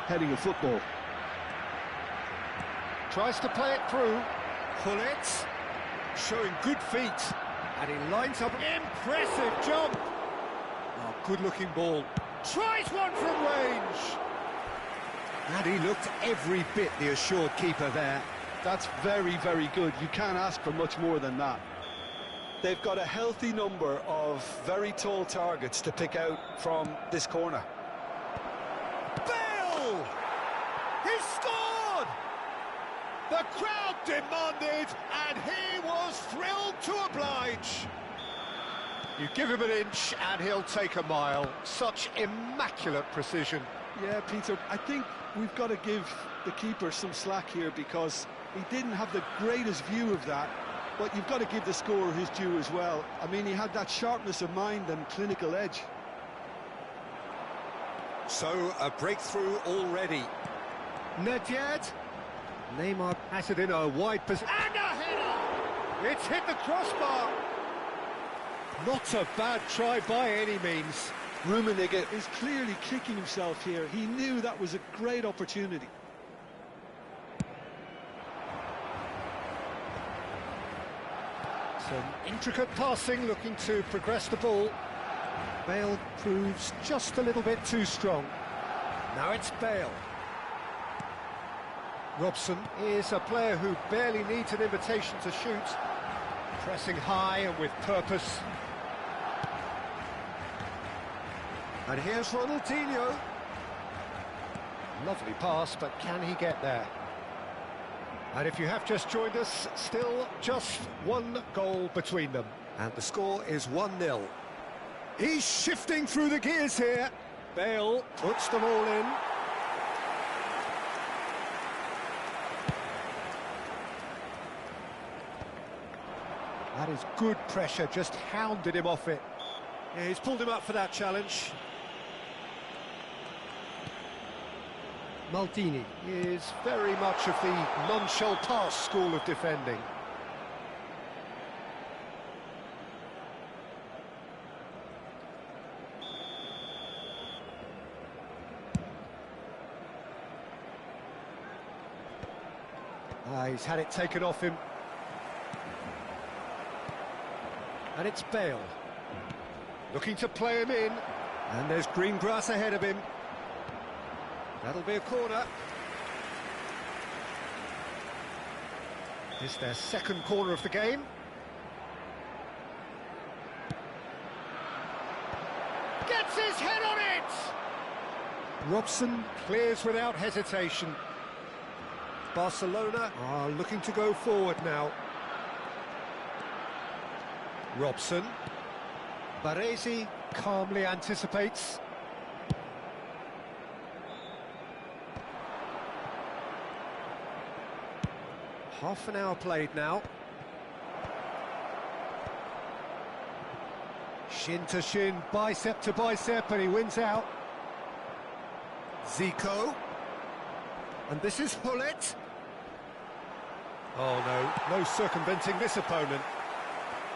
heading a football. Tries to play it through. Pull it. Showing good feet. And he lines up. Impressive jump. Oh, good-looking ball. Tries one from range. And he looked every bit the assured keeper there. That's very, very good. You can't ask for much more than that. They've got a healthy number of very tall targets to pick out from this corner. Bale! He scored! The crowd demanded, and he was thrilled to oblige. You give him an inch, and he'll take a mile. Such immaculate precision. Yeah, Peter, I think we've got to give the keeper some slack here because he didn't have the greatest view of that. But you've got to give the scorer his due as well. I mean, he had that sharpness of mind and clinical edge. So, a breakthrough already. Nedved. Neymar has it in a wide position. And a header! It's hit the crossbar. Not a bad try by any means. Rummenigge is clearly kicking himself here. He knew that was a great opportunity. Some intricate passing, looking to progress the ball. Bale proves just a little bit too strong. Now it's Bale. Robson is a player who barely needs an invitation to shoot. Pressing high and with purpose. And here's Ronaldinho. Lovely pass, but can he get there? And if you have just joined us, still just one goal between them. And the score is 1-0. He's shifting through the gears here. Bale puts them all in. That is good pressure, just hounded him off it. Yeah, he's pulled him up for that challenge. Maldini is very much of the non-shall pass school of defending. He's had it taken off him. And it's Bale. Looking to play him in. And there's green grass ahead of him. That'll be a corner. It's their second corner of the game. Gets his head on it! Robson clears without hesitation. Barcelona are looking to go forward now. Robson. Baresi calmly anticipates. Half an hour played now. Shin to shin, bicep to bicep, and he wins out. Zico. And this is Hullet. Oh no circumventing this opponent.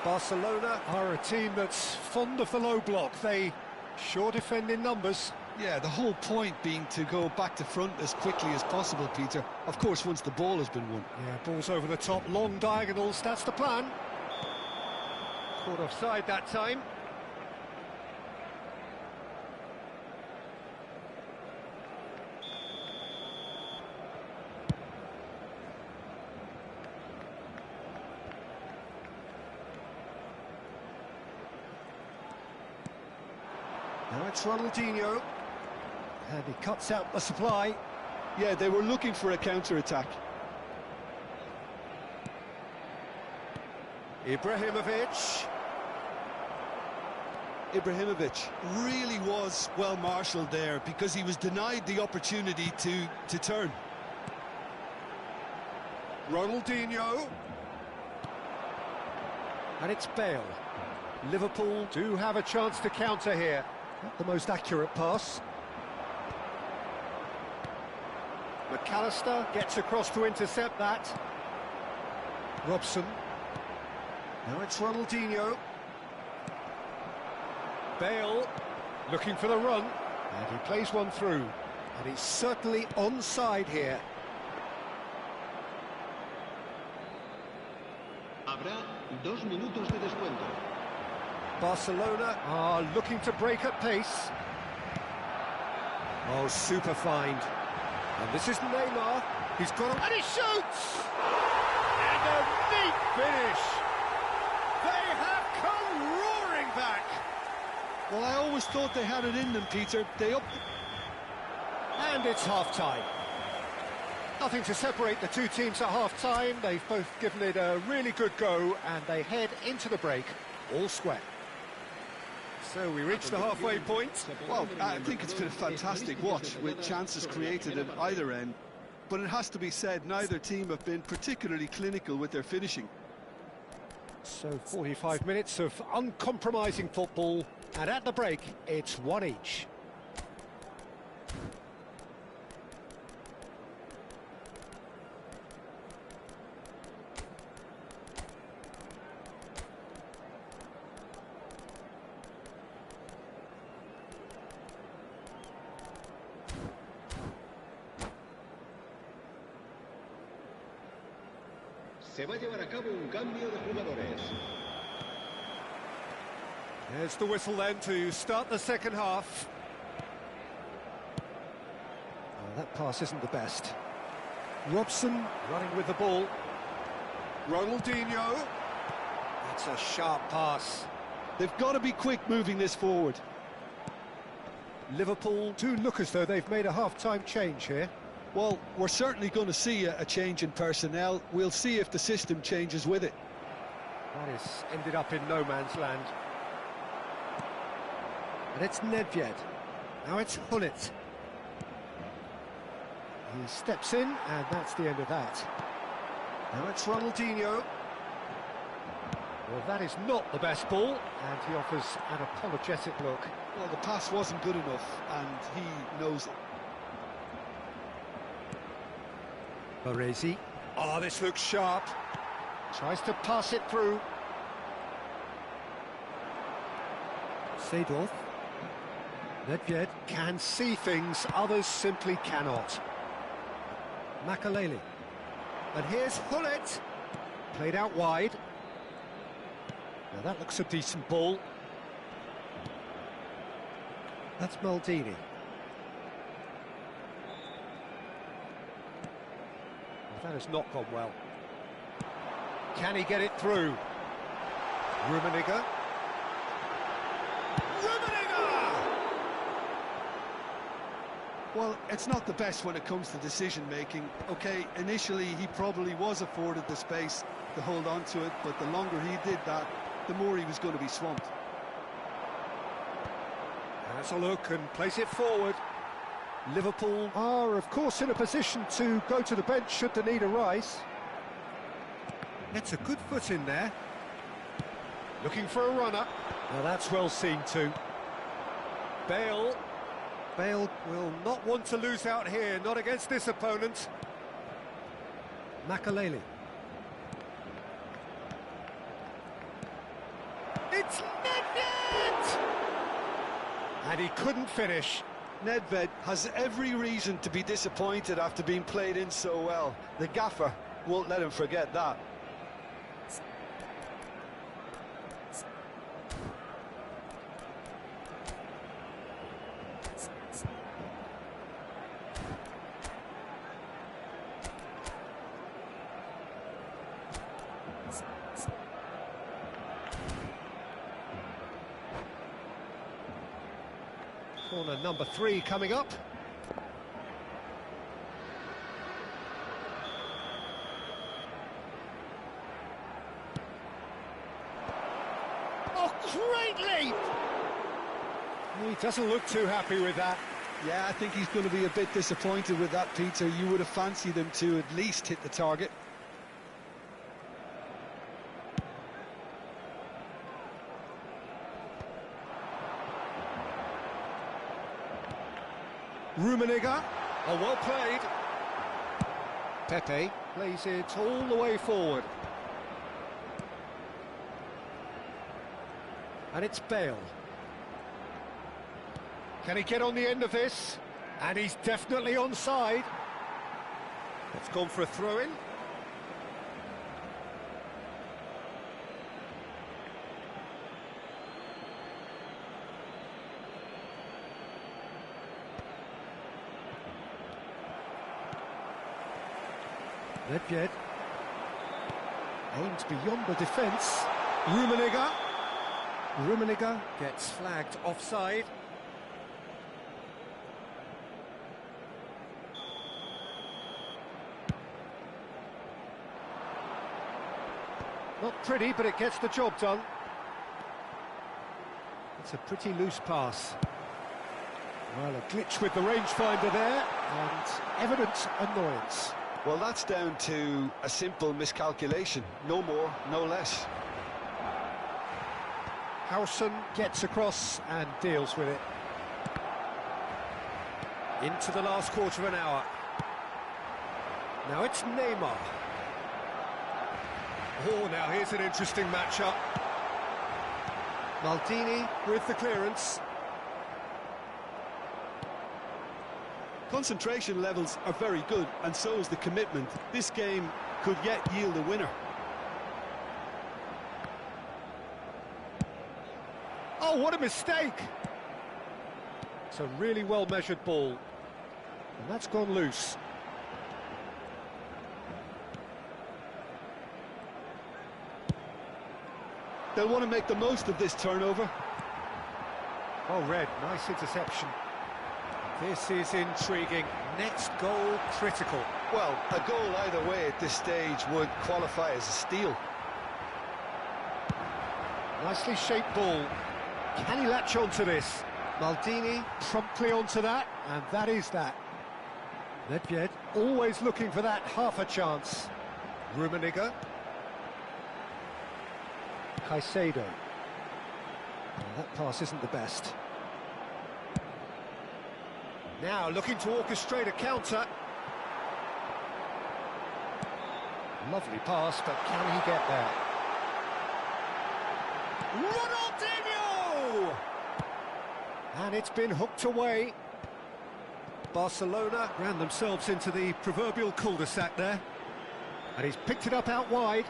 Barcelona are a team that's fond of the low block. They sure defend in numbers. Yeah, the whole point being to go back to front as quickly as possible, Peter. Of course, once the ball has been won. Yeah, ball's over the top, long diagonals, that's the plan. Caught offside that time. Now it's Ronaldinho. And he cuts out the supply. Yeah, they were looking for a counter-attack. Ibrahimovic really was well marshalled there because he was denied the opportunity to turn. Ronaldinho. And it's Bale. Liverpool do have a chance to counter here. Not the most accurate pass. McAllister gets across to intercept that. Robson. Now it's Ronaldinho. Bale looking for the run. And he plays one through. And he's certainly onside here. Habrá 2 minutos de descuento. Barcelona are looking to break at pace. Oh, super find. And this is Neymar. He's got him, and he shoots! Well, I always thought they had it in them, Peter. They up. And it's half-time. Nothing to separate the two teams at half-time. They've both given it a really good go, and they head into the break all square. So we reach the halfway point. Well, I think it's been a fantastic watch with chances created at either end. But it has to be said, neither team have been particularly clinical with their finishing. So 45 minutes of uncompromising football, and at the break, it's one each. Se va a llevar a cabo un cambio de jugadores. There's the whistle then to start the second half. Oh, that pass isn't the best. Robson running with the ball. Ronaldinho. That's a sharp pass. They've got to be quick moving this forward. Liverpool do look as though they've made a half-time change here. Well, we're certainly going to see a change in personnel. We'll see if the system changes with it. That is ended up in no man's land. And it's Nedved. Now it's Hullet. He steps in, and that's the end of that. Now it's Ronaldinho. Well, that is not the best ball, and he offers an apologetic look. Well, the pass wasn't good enough, and he knows it. Baresi. Oh, this looks sharp. Tries to pass it through. Seedorf. Nedved can see things others simply cannot. Makaleli. And here's Hullet. Played out wide. Now that looks a decent ball. That's Maldini. That has not gone well. Can he get it through? Rummenigge. Well, it's not the best when it comes to decision-making. OK, initially he probably was afforded the space to hold on to it, but the longer he did that, the more he was going to be swamped. Has a look and place it forward. Liverpool are, of course, in a position to go to the bench should the need arise. Gets a good foot in there. Looking for a runner. Now that's well seen too. Bale. Bale will not want to lose out here, not against this opponent. Makaleli. It's Nedved! And he couldn't finish. Nedved has every reason to be disappointed after being played in so well. The gaffer won't let him forget that. Corner number 3 coming up. Oh, great leap! He doesn't look too happy with that. Yeah, I think he's going to be a bit disappointed with that, Peter. You would have fancied him to at least hit the target. Rummenigge, oh, well played. Pepe plays it all the way forward. And it's Bale. Can he get on the end of this? And he's definitely onside. It's gone for a throw-in. Nedved aims beyond the defence. Rummenigge. Rummenigge gets flagged offside. Not pretty, but it gets the job done. It's a pretty loose pass. Well, a glitch with the rangefinder there, and evident annoyance. Well, that's down to a simple miscalculation. No more, no less. Howson gets across and deals with it. Into the last quarter of an hour. Now it's Neymar. Oh, now here's an interesting matchup. Maldini with the clearance. Concentration levels are very good, and so is the commitment. This game could yet yield a winner. Oh, what a mistake! It's a really well-measured ball. And that's gone loose. They'll want to make the most of this turnover. Oh, Red, nice interception. This is intriguing. Next goal, critical. Well, a goal either way at this stage would qualify as a steal. Nicely shaped ball. Can he latch onto this? Maldini promptly onto that, and that is that. Nedved always looking for that half a chance. Rummenigge. Caicedo. Well, that pass isn't the best. Now looking to orchestrate a counter. Lovely pass, but can he get there? Ronaldinho! And it's been hooked away. Barcelona ran themselves into the proverbial cul-de-sac there. And he's picked it up out wide.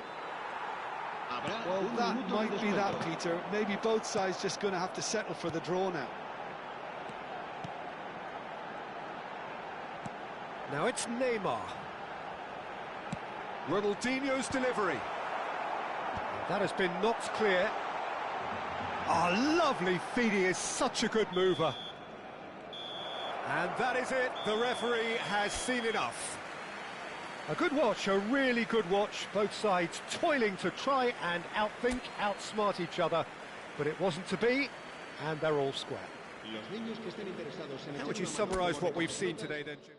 Well, that might be that, Peter. Maybe both sides just going to have to settle for the draw now. Now it's Neymar. Ronaldinho's delivery. And that has been knocked clear. Oh, lovely feed, he is such a good mover. And that is it, the referee has seen enough. A good watch, a really good watch, both sides toiling to try and outthink, outsmart each other, but it wasn't to be, and they're all square. How would you summarise what we've seen today then, Jim?